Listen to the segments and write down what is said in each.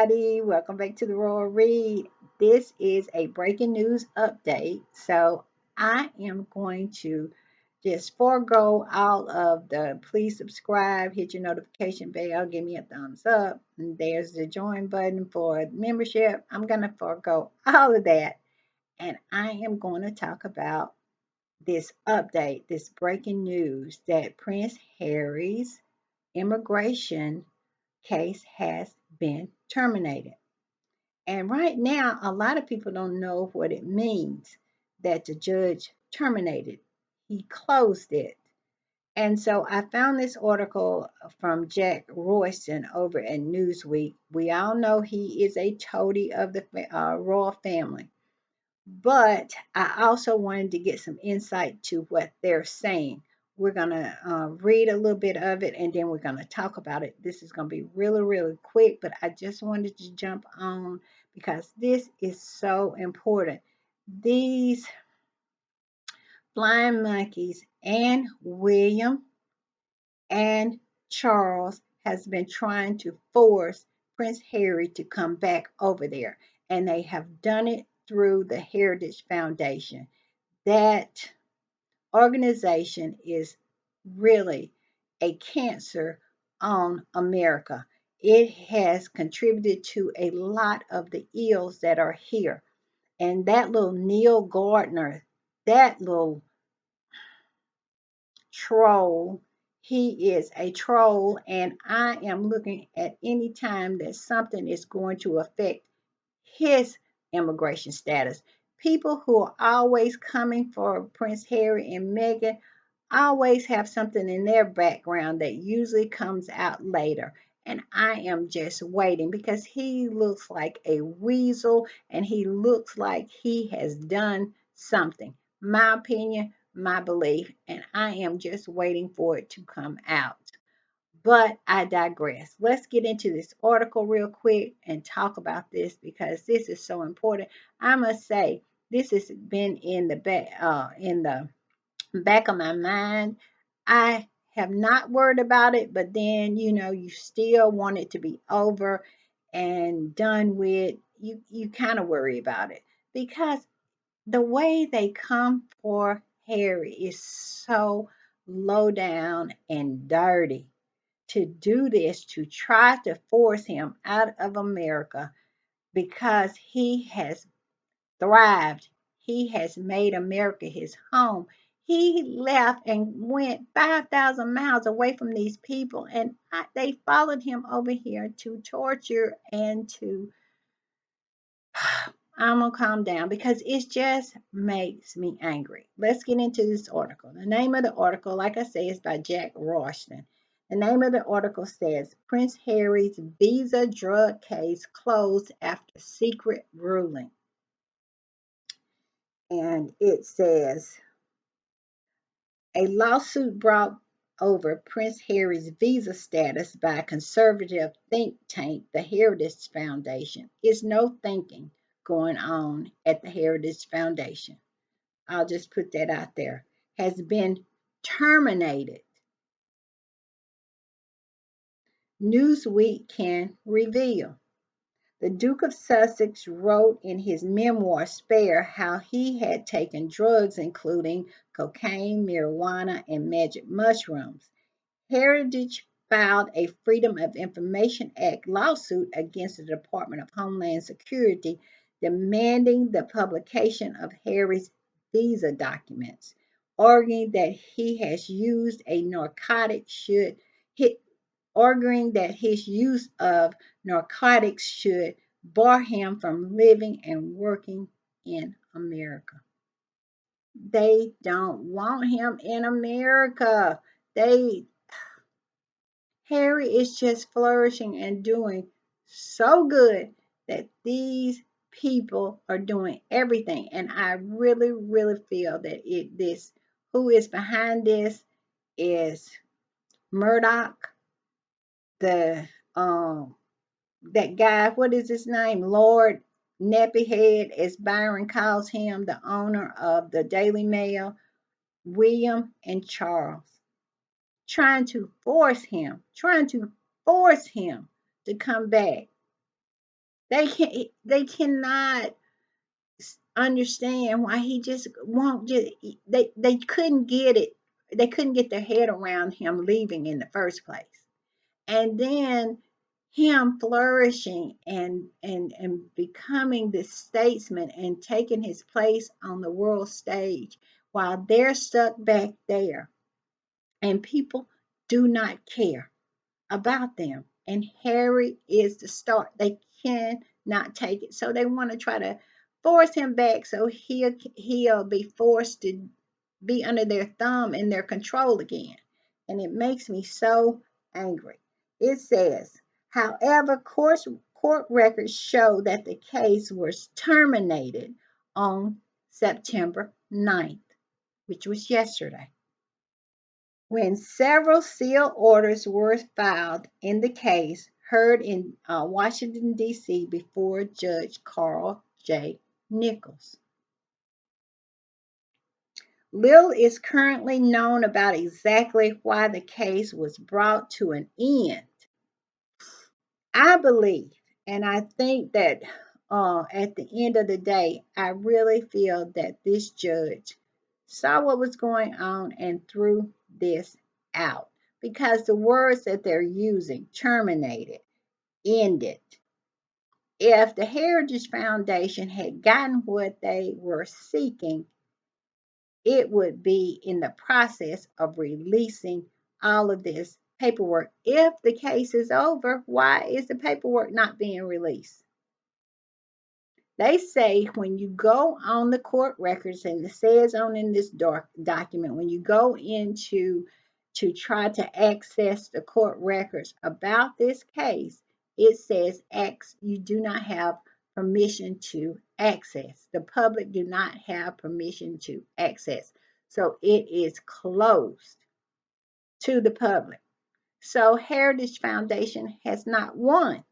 everybody. Welcome back to the Royal Read. This is a breaking news update. So I am going to just forego all of the please subscribe, hit your notification bell, give me a thumbs up. And there's the join button for membership. I'm going to forego all of that. And I am going to talk about this update, this breaking news that Prince Harry's immigration case has been terminated. And right now, a lot of people don't know what it means that the judge terminated. He closed it. And so I found this article from Jack Royston over at Newsweek. We all know he is a toady of the royal family. But I also wanted to get some insight to what they're saying. We're going to read a little bit of it and then we're going to talk about it. This is going to be really, really quick, but I just wanted to jump on because this is so important. These flying monkeys and William and Charles has been trying to force Prince Harry to come back over there, and they have done it through the Heritage Foundation. That organization is really a cancer on America. It has contributed to a lot of the ills that are here. And that little Neil Gardner, that little troll, he is a troll. And I am looking at any time that something is going to affect his immigration status. People who are always coming for Prince Harry and Meghan always have something in their background that usually comes out later. And I am just waiting because he looks like a weasel and he looks like he has done something. My opinion, my belief, and I am just waiting for it to come out. But I digress. Let's get into this article real quick and talk about this because this is so important. I must say, this has been in the back of my mind. I have not worried about it, but then you still want it to be over and done with. You kind of worry about it because the way they come for Harry is so low down and dirty. To do this, to try to force him out of America because he has thrived. He has made America his home. He left and went 5,000 miles away from these people, and they followed him over here to torture and to. I'm going to calm down because it just makes me angry. Let's get into this article. The name of the article, like I say, is by Jack Roston. The name of the article says Prince Harry's visa drug case closed after secret ruling. And it says a lawsuit brought over Prince Harry's visa status by a conservative think tank, the Heritage Foundation. Is no thinking going on at the Heritage Foundation. I'll just put that out there. Has been terminated. Newsweek can reveal. The Duke of Sussex wrote in his memoir Spare how he had taken drugs including cocaine, marijuana, and magic mushrooms. Heritage filed a Freedom of Information Act lawsuit against the Department of Homeland Security demanding the publication of Harry's visa documents, arguing that he has used a narcotic should hit arguing that his use of narcotics should bar him from living and working in America. They don't want him in America. They Harry is just flourishing and doing so good that these people are doing everything. And I really, really feel that this who is behind this is Murdoch, the that guy, what is his name? Lord Nappyhead, as Byron calls him, the owner of the Daily Mail, William and Charles, trying to force him to come back They cannot understand why he just won't just they couldn't get it. They couldn't get their head around him leaving in the first place. And then him flourishing and becoming this statesman and taking his place on the world stage while they're stuck back there and people do not care about them. And Harry is the start. They cannot take it. So they want to try to force him back so he'll be forced to be under their thumb and their control again. And it makes me so angry. It says, however, court records show that the case was terminated on September 9th, which was yesterday, when several seal orders were filed in the case heard in Washington, D.C. before Judge Carl J. Nichols. Little is currently known about exactly why the case was brought to an end. I believe, and I think that at the end of the day, I really feel that this judge saw what was going on and threw this out because the words that they're using, terminated, ended. If the Heritage Foundation had gotten what they were seeking, it would be in the process of releasing all of this paperwork. If the case is over, why is the paperwork not being released? They say when you go on the court records, and it says on in this document, when you go into to try to access the court records about this case, it says you do not have permission to access. The public do not have permission to access. So it is closed to the public. So Heritage Foundation has not won.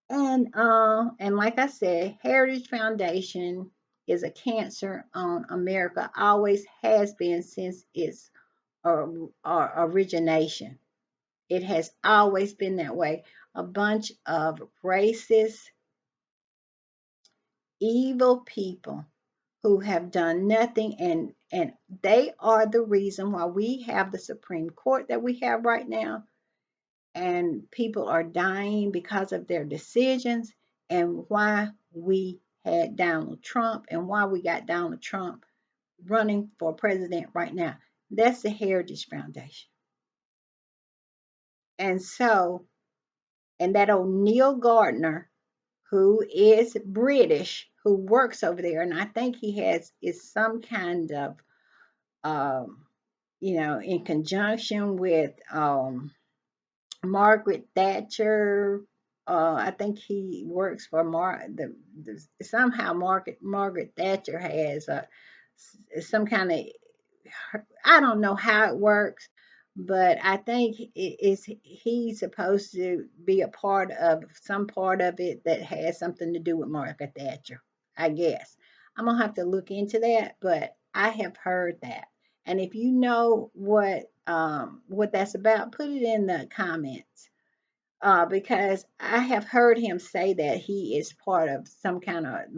And like I said, Heritage Foundation is a cancer on America, always has been since its origination. It has always been that way. A bunch of racist, evil people who have done nothing, and they are the reason why we have the Supreme Court that we have right now, and people are dying because of their decisions, and why we had Donald Trump and why we got Donald Trump running for president right now. That's the Heritage Foundation. And so, and that old Neil Gardner, who is British, who works over there, and I think he is some kind of, um, in conjunction with Margaret Thatcher. I think he works for somehow Margaret Thatcher has some kind of, I don't know how it works, but I think he's supposed to be a part of some part of it that has something to do with Margaret Thatcher, I guess. I'm gonna have to look into that, but I have heard that. And if you know what that's about, put it in the comments, because I have heard him say that he is part of some kind of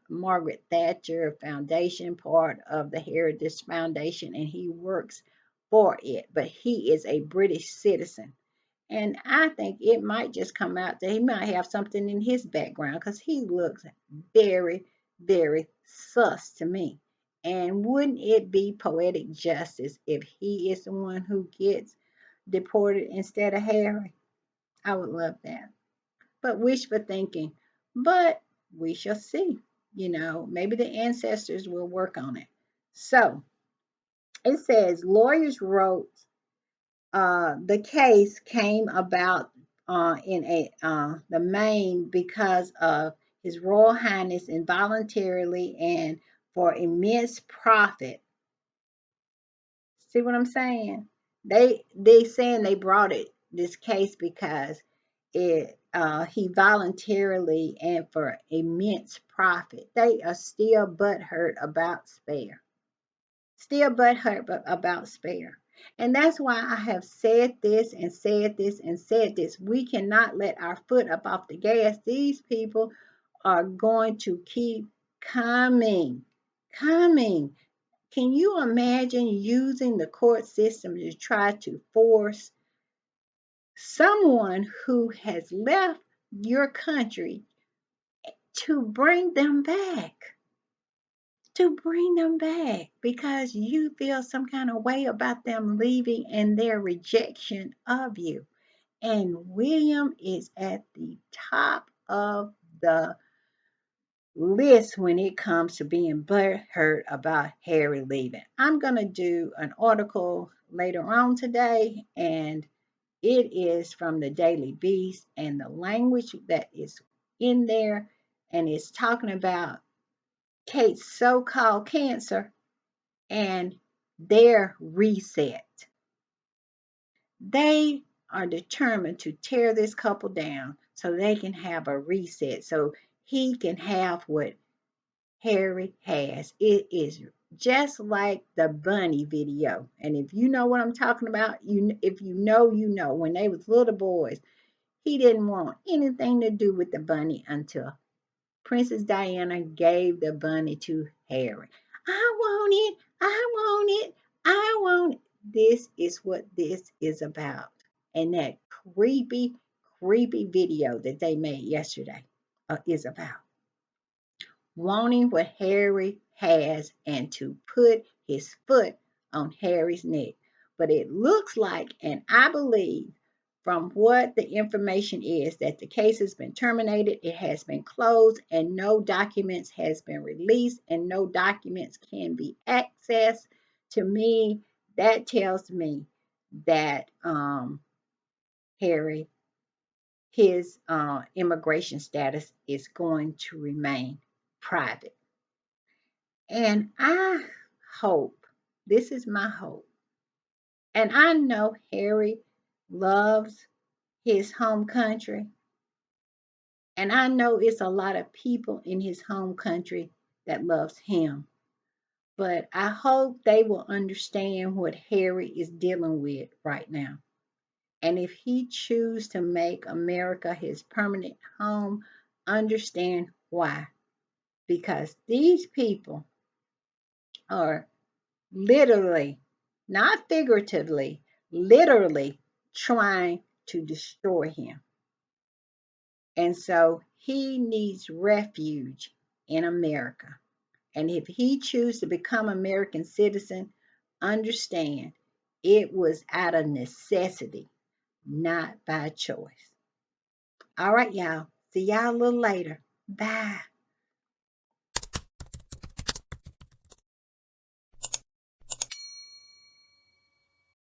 Margaret Thatcher Foundation, part of the Heritage Foundation, and he works for it. But he is a British citizen. And I think it might just come out that he might have something in his background because he looks very, very sus to me. And wouldn't it be poetic justice if he is the one who gets deported instead of Harry? I would love that. But wishful thinking. But we shall see. Maybe the ancestors will work on it. So it says lawyers wrote the case came about in the main because of His Royal Highness involuntarily and for immense profit. See what I'm saying? They saying they brought this case because he voluntarily and for immense profit. They are still butthurt about Spare. Still butthurt about Spare. And that's why I have said this and said this and said this. We cannot let our foot up off the gas. These people are going to keep coming, coming. Can you imagine using the court system to try to force someone who has left your country to bring them back? To bring them back because you feel some kind of way about them leaving and their rejection of you. And William is at the top of the list when it comes to being butthurt about Harry leaving. I'm going to do an article later on today, and it is from the Daily Beast, and the language that is in there, and it's talking about Kate's so-called cancer and their reset. They are determined to tear this couple down so they can have a reset, so he can have what Harry has. It is just like the bunny video. And if you know what I'm talking about, if you know, you know. When they was little boys, he didn't want anything to do with the bunny until Princess Diana gave the bunny to Harry. I want it. I want it. I want it. This is what this is about. And that creepy, creepy video that they made yesterday is about wanting what Harry has and to put his foot on Harry's neck. But it looks like, and I believe from what the information is, that the case has been terminated, it has been closed, and no documents has been released, and no documents can be accessed. To me, that tells me that Harry, his immigration status is going to remain private. And I hope, this is my hope, and I know Harry loves his home country, and I know it's a lot of people in his home country that loves him. But I hope they will understand what Harry is dealing with right now. And if he chooses to make America his permanent home, understand why. Because these people are literally, not figuratively, literally trying to destroy him. And so he needs refuge in America. And if he chooses to become American citizen, understand it was out of necessity, not by choice. All right, y'all. See y'all a little later. Bye.